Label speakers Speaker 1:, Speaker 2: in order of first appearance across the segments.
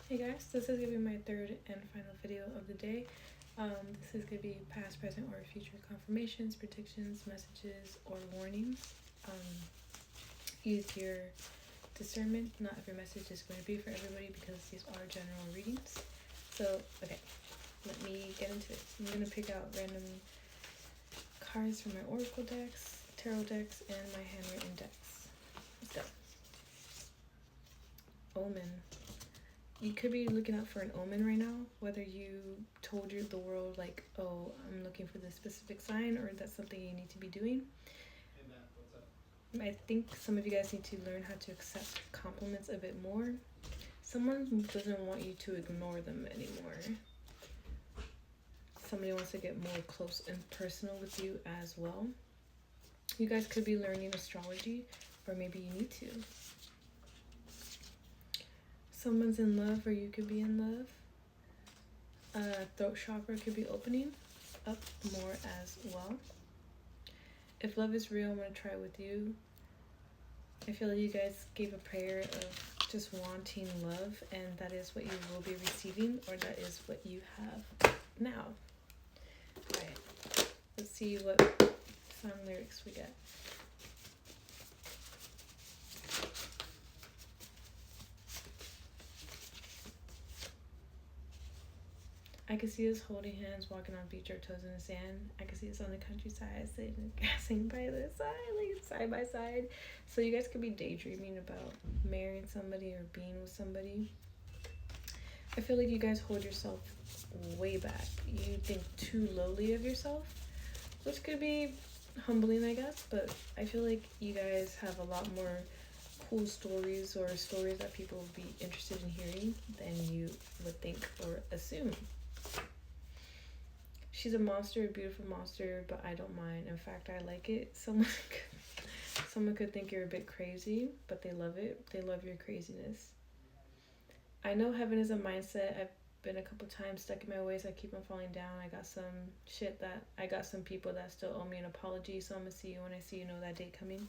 Speaker 1: Hey guys, this is going to be my third and final video of the day. This is going to be past, present, or future confirmations, predictions, messages, or warnings. Use your discernment. Not every message is going to be for everybody because these are general readings. So, okay, let me get into it. I'm going to pick out random cards from my oracle decks, tarot decks, and my handwritten decks. Let's go. Omen. You could be looking out for an omen right now, whether you told the world like, oh, I'm looking for this specific sign, or that's something you need to be doing.
Speaker 2: Hey Matt, what's up?
Speaker 1: I think some of you guys need to learn how to accept compliments a bit more. Someone doesn't want you to ignore them anymore. Somebody wants to get more close and personal with you as well. You guys could be learning astrology, or maybe you need to. Someone's in love, or you could be in love. Throat chakra could be opening up more as well. If love is real, I'm going to try it with you. I feel like you guys gave a prayer of just wanting love, and that is what you will be receiving, or that is what you have now. Alright, let's see what song lyrics we get. I can see us holding hands, walking on beach or toes in the sand. I can see us on the countryside, sitting by the side, like side by side. So you guys could be daydreaming about marrying somebody or being with somebody. I feel like you guys hold yourself way back. You think too lowly of yourself, which could be humbling, I guess. But I feel like you guys have a lot more cool stories, or stories that people would be interested in hearing than you would think or assume. She's a monster, a beautiful monster, but I don't mind. In fact, I like it. Someone could think you're a bit crazy, but they love it. They love your craziness. I know heaven is a mindset. I've been a couple times stuck in my ways. I keep on falling down. I got some people that still owe me an apology, so I'm gonna see you when I see you. Know that date coming.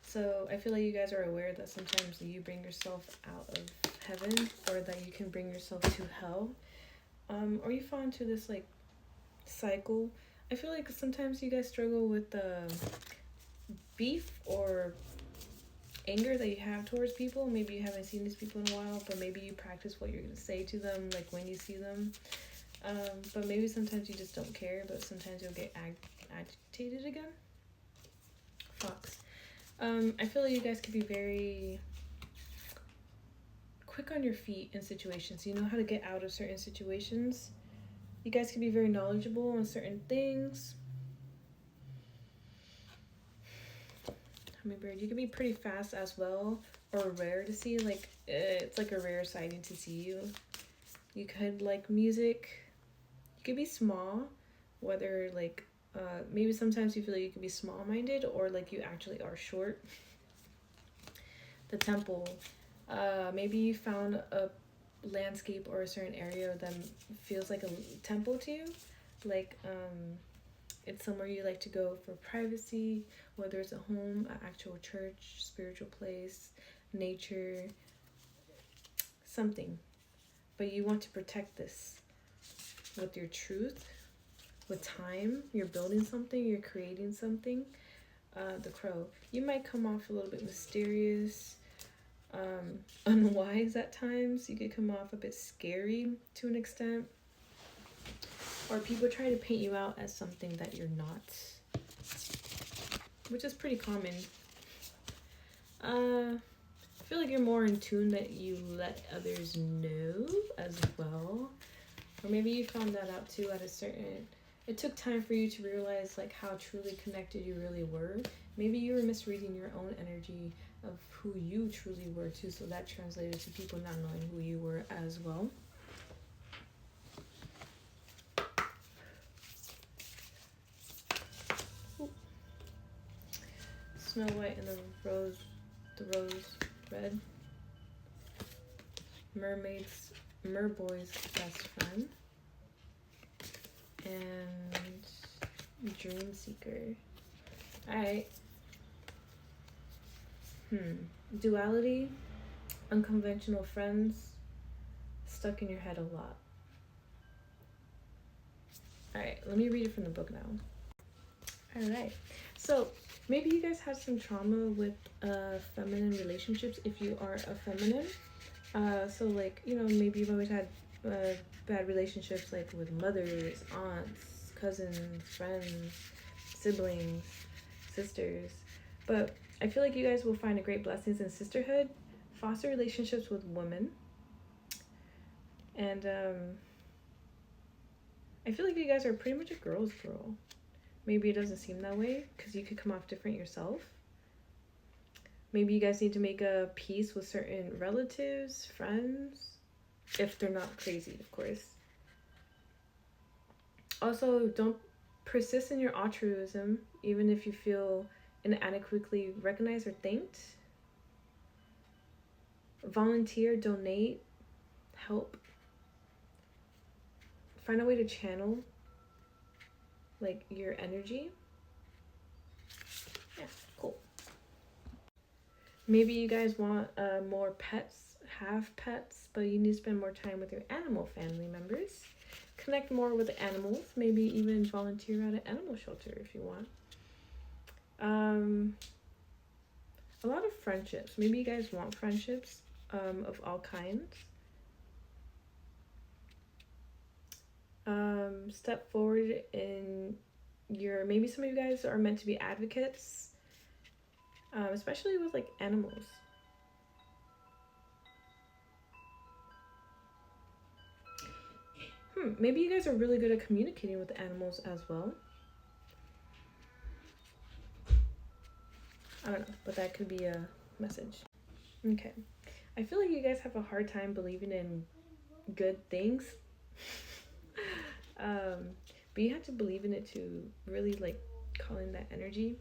Speaker 1: So I feel like you guys are aware that sometimes you bring yourself out of heaven, or that you can bring yourself to hell. Or you fall into this like cycle. I feel like sometimes you guys struggle with beef or anger that you have towards people. Maybe you haven't seen these people in a while, but maybe you practice what you're gonna say to them, like when you see them. But maybe sometimes you just don't care, but sometimes you'll get agitated again. Fox. I feel like you guys could be very quick on your feet in situations. You know how to get out of certain situations. You guys can be very knowledgeable on certain things. Hummingbird, you can be pretty fast as well, or rare to see. Like it's like a rare sighting to see you. You could like music. You could be small, whether like maybe sometimes you feel like you could be small-minded, or like you actually are short. The Temple. Maybe you found a landscape or a certain area that feels like a temple to you. Like it's somewhere you like to go for privacy, whether it's a home, an actual church, spiritual place, nature, something. But you want to protect this with your truth, with time. You're building something, you're creating something. The Crow. You might come off a little bit mysterious, unwise at times. You could come off a bit scary to an extent, or people try to paint you out as something that you're not, which is pretty common. I feel like you're more in tune, that you let others know as well, or maybe you found that out too at a certain. It took time for you to realize like how truly connected you really were. Maybe you were misreading your own energy of who you truly were too, so that translated to people not knowing who you were as well. Ooh. Snow White and the rose red. Merboy's best friend. And Dream Seeker. Alright. Duality, unconventional friends, stuck in your head a lot. Alright, let me read it from the book now. Alright, so maybe you guys had some trauma with feminine relationships if you are a feminine. So like, you know, maybe you've always had bad relationships like with mothers, aunts, cousins, friends, siblings, sisters. But I feel like you guys will find a great blessings in sisterhood, foster relationships with women, and I feel like you guys are pretty much a girl's girl. Maybe it doesn't seem that way because you could come off different yourself. Maybe you guys need to make a peace with certain relatives, friends, if they're not crazy, of course. Also, don't persist in your altruism, even if you feel inadequately recognized or thanked. Volunteer, donate, help. Find a way to channel like your energy. Yeah, cool. Maybe you guys want more pets, have pets, but you need to spend more time with your animal family members. Connect more with animals, maybe even volunteer at an animal shelter if you want. A lot of friendships. Maybe you guys want friendships of all kinds. Step forward in your, maybe some of you guys are meant to be advocates, especially with like animals. Maybe you guys are really good at communicating with animals as well. I don't know, but that could be a message. Okay. I feel like you guys have a hard time believing in good things. But you have to believe in it to really like call in that energy.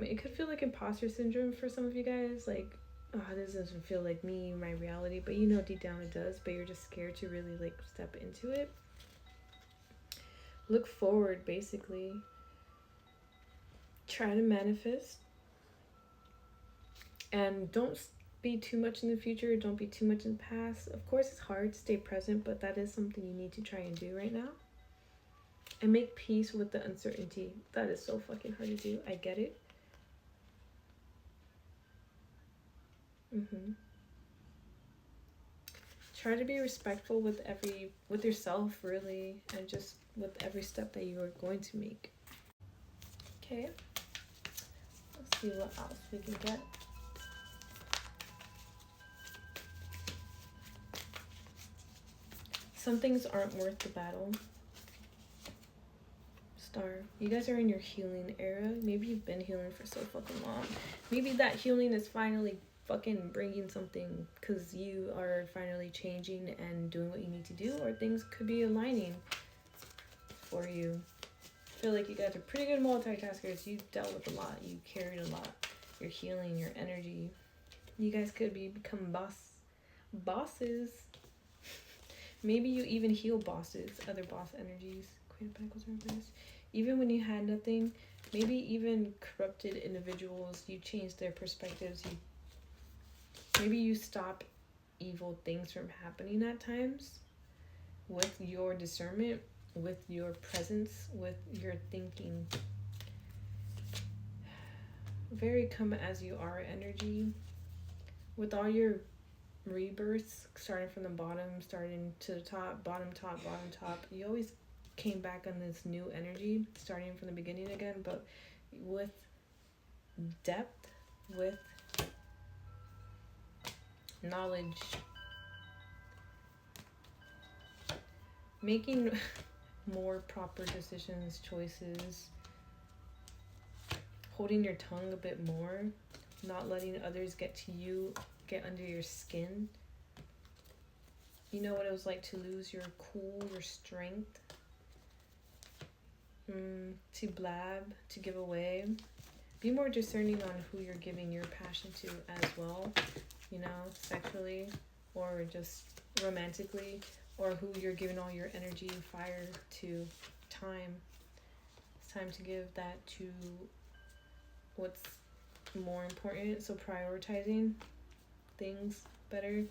Speaker 1: It could feel like imposter syndrome for some of you guys, like, oh, this doesn't feel like me, my reality, but you know deep down it does, but you're just scared to really like step into it. Look forward, basically. Try to manifest. And don't be too much in the future, don't be too much in the past. Of course it's hard to stay present, but that is something you need to try and do right now. And make peace with the uncertainty. That is so fucking hard to do. I get it. Try to be respectful with yourself, really, and just with every step that you are going to make. Okay. Let's see what else we can get. Some things aren't worth the battle. Star, you guys are in your healing era. Maybe you've been healing for so fucking long. Maybe that healing is finally fucking bringing something because you are finally changing and doing what you need to do, or things could be aligning for you. I feel like you guys are pretty good multitaskers. You dealt with a lot. You carried a lot. You're healing your energy. You guys could become bosses. Maybe you even heal bosses, other boss energies. Queen of Pentacles reverse. Even when you had nothing, maybe even corrupted individuals, you changed their perspectives. Maybe you stop evil things from happening at times with your discernment, with your presence, with your thinking. Very come as you are energy. With all your rebirths, starting from the bottom, starting to the top, bottom, top, you always came back on this new energy, starting from the beginning again, but with depth, with knowledge, making more proper decisions, choices, holding your tongue a bit more, not letting others get to you, get under your skin. You know what it was like to lose your cool, your strength, to blab, to give away. Be more discerning on who you're giving your passion to as well, you know, sexually or just romantically, or who you're giving all your energy and fire to. Time. It's time to give that to what's more important, so prioritizing things better.